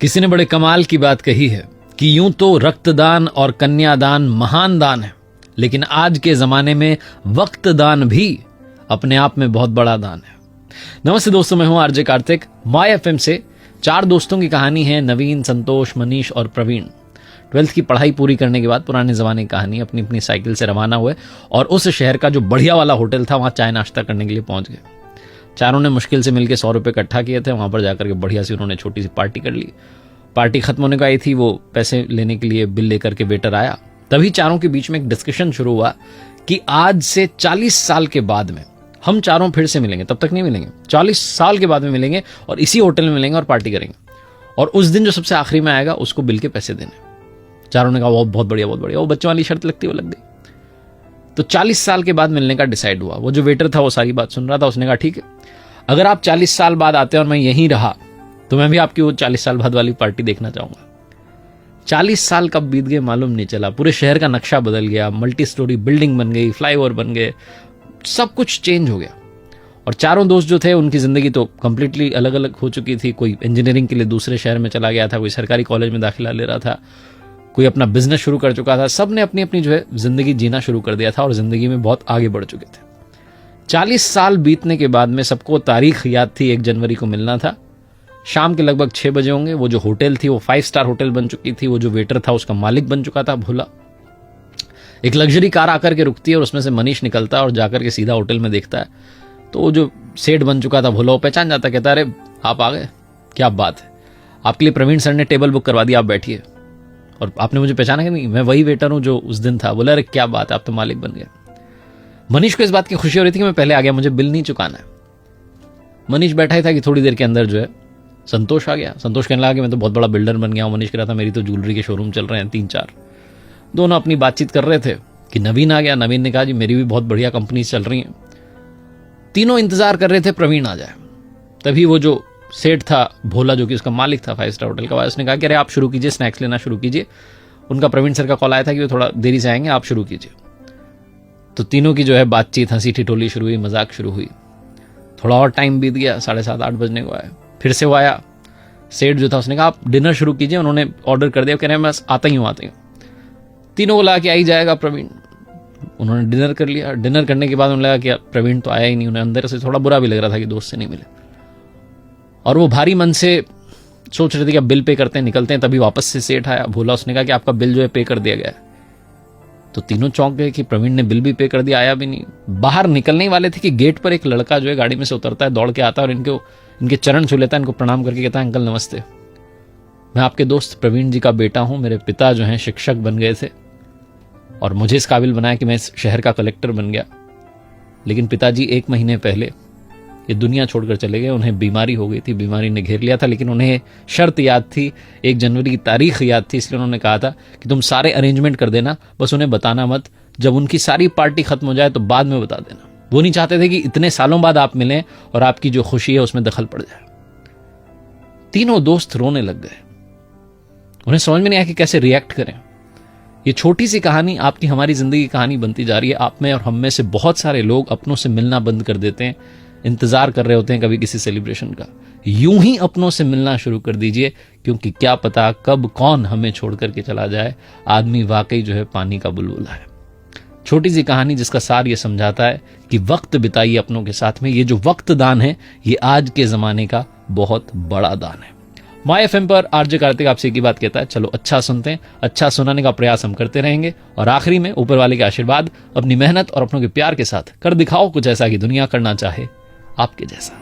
किसी ने बड़े कमाल की बात कही है कि यूं तो रक्तदान और कन्यादान महान दान है, लेकिन आज के जमाने में वक्त दान भी अपने आप में बहुत बड़ा दान है। नमस्ते दोस्तों, मैं हूं आरजे कार्तिक। माय एफएम से 4 दोस्तों की कहानी है, नवीन, संतोष, मनीष और प्रवीण। 12th की पढ़ाई पूरी करने के बाद पुराने जमाने की कहानी अपनी अपनी साइकिल से रवाना हुए और उस शहर का जो बढ़िया वाला होटल था वहां चाय नाश्ता करने के लिए पहुंच गए। चारों ने मुश्किल से मिलकर 100 रुपए इकट्ठा किए थे। वहां पर जाकर के बढ़िया सी उन्होंने छोटी सी पार्टी कर ली। पार्टी खत्म होने को आई थी, वो पैसे लेने के लिए बिल लेकर के वेटर आया। तभी चारों के बीच में एक डिस्कशन शुरू हुआ कि आज से 40 साल के बाद में हम चारों फिर से मिलेंगे। तब तक नहीं मिलेंगे, 40 साल के बाद में मिलेंगे और इसी होटल में मिलेंगे और पार्टी करेंगे, और उस दिन जो सबसे आखिरी में आएगा उसको बिल के पैसे देने। चारों ने कहा बहुत बढ़िया, बहुत बढ़िया। वो बच्चों वाली शर्त लगती वो लग गई। तो 40 साल के बाद मिलने का डिसाइड हुआ। वो जो वेटर था वो सारी बात सुन रहा था। उसने कहा ठीक है, अगर आप 40 साल बाद आते हैं और मैं यहीं रहा तो मैं भी आपकी वो 40 साल बाद वाली पार्टी देखना चाहूंगा। 40 साल कब बीत गए मालूम नहीं चला। पूरे शहर का नक्शा बदल गया, मल्टी स्टोरी बिल्डिंग बन गई, फ्लाईओवर बन गए, सब कुछ चेंज हो गया। और चारों दोस्त जो थे उनकी जिंदगी तो कंप्लीटली अलग अलग हो चुकी थी। कोई इंजीनियरिंग के लिए दूसरे शहर में चला गया था, कोई सरकारी कॉलेज में दाखिला ले रहा था, कोई अपना बिजनेस शुरू कर चुका था। सब ने अपनी अपनी जो है जिंदगी जीना शुरू कर दिया था और जिंदगी में बहुत आगे बढ़ चुके थे। 40 साल बीतने के बाद में सबको तारीख याद थी, 1 जनवरी को मिलना था। शाम के लगभग 6 बजे होंगे। वो जो होटल थी वो 5 स्टार होटल बन चुकी थी। वो जो वेटर था उसका मालिक बन चुका था भोला। एक लग्जरी कार आकर के रुकती है और उसमें से मनीष निकलता है और जाकर के सीधा होटल में देखता है तो वो जो सेठ बन चुका था भोला वो पहचान जाता, कहता अरे आप आ गए, क्या बात है, आपके लिए प्रवीण सर ने टेबल बुक करवा दिया, आप बैठिए। और आपने मुझे पहचाना कि नहीं, मैं वही वेटर हूं जो उस दिन था। बोला अरे क्या बात है, आप तो मालिक बन गए। मनीष को इस बात की खुशी हो रही थी कि मैं पहले आ गया, मुझे बिल नहीं चुकाना है। मनीष बैठा ही था कि थोड़ी देर के अंदर जो है संतोष आ गया। संतोष कहने लगा कि मैं तो बहुत बड़ा बिल्डर बन गया हूं। मनीष कह रहा था मेरी तो ज्वेलरी के शोरूम चल रहे हैं 3-4। दोनों अपनी बातचीत कर रहे थे कि नवीन आ गया। नवीन ने कहा जी मेरी भी बहुत बढ़िया कंपनी चल रही हैं। तीनों इंतजार कर रहे थे प्रवीण आ जाए। तभी वो जो सेठ था भोला, जो कि उसका मालिक था 5 स्टार होटल का, उसने कहा कि अरे आप शुरू कीजिए, स्नैक्स लेना शुरू कीजिए। उनका प्रवीण सर का कॉल आया था कि वो थोड़ा देरी से आएंगे, आप शुरू कीजिए। तो तीनों की जो है बातचीत, हंसी ठिठोली शुरू हुई, मजाक शुरू हुई। थोड़ा और टाइम बीत गया, 7:30-8 बजने को आया। फिर से वो आया। सेठ जो था उसने कहा आप डिनर शुरू कीजिए। उन्होंने ऑर्डर कर दिया, कह रहे हैं बस आता ही हूँ। तीनों को लगा कि आ ही जाएगा प्रवीण। उन्होंने डिनर कर लिया। डिनर करने के बाद उन्हें लगा कि प्रवीण तो आया ही नहीं। उन्हें अंदर से थोड़ा बुरा भी लग रहा था कि दोस्त से नहीं मिले, और वो भारी मन से सोच रहे थे कि अब बिल पे करते हैं, निकलते हैं। तभी वापस से सेठ आया भोला। उसने कहा कि आपका बिल जो है पे कर दिया गया है। तो तीनों चौंक गए कि प्रवीण ने बिल भी पे कर दिया, आया भी नहीं। बाहर निकलने ही वाले थे कि गेट पर एक लड़का जो है गाड़ी में से उतरता है, दौड़ के आता है और इनके चरण छू लेता है, इनको प्रणाम करके कहता है अंकल नमस्ते, मैं आपके दोस्त प्रवीण जी का बेटा हूं। मेरे पिता जो हैं शिक्षक बन गए थे और मुझे इस काबिल बनाया कि मैं इस शहर का कलेक्टर बन गया। लेकिन पिताजी 1 महीने पहले ये दुनिया छोड़कर चले गए। उन्हें बीमारी हो गई थी, बीमारी ने घेर लिया था। लेकिन उन्हें शर्त याद थी, 1 जनवरी की तारीख याद थी, इसलिए उन्होंने कहा था कि तुम सारे अरेंजमेंट कर देना, बस उन्हें बताना मत। जब उनकी सारी पार्टी खत्म हो जाए तो बाद में बता देना। वो नहीं चाहते थे कि इतने सालों बाद आप मिलें और आपकी जो खुशी है उसमें दखल पड़ जाए। तीनों दोस्त रोने लग गए। उन्हें समझ में नहीं आया कि कैसे रिएक्ट करें। ये छोटी सी कहानी आपकी हमारी जिंदगी की कहानी बनती जा रही है। आप में और हम में से बहुत सारे लोग अपनों से मिलना बंद कर देते हैं, इंतजार कर रहे होते हैं कभी किसी सेलिब्रेशन का। यूं ही अपनों से मिलना शुरू कर दीजिए, क्योंकि क्या पता कब कौन हमें छोड़ करके चला जाए। आदमी वाकई जो है पानी का बुलबुला है। छोटी सी कहानी जिसका सार ये समझाता है कि वक्त बिताइए अपनों के साथ में। ये जो वक्त दान है ये आज के जमाने का बहुत बड़ा दान है। माय एफएम पर आरजे कार्तिक आपसे एक ही बात कहता है, चलो अच्छा सुनते हैं, अच्छा सुनाने का प्रयास हम करते रहेंगे। और आखिरी में ऊपर वाले के आशीर्वाद, अपनी मेहनत और अपनों के प्यार के साथ कर दिखाओ कुछ ऐसा कि दुनिया करना चाहे आपके जैसा।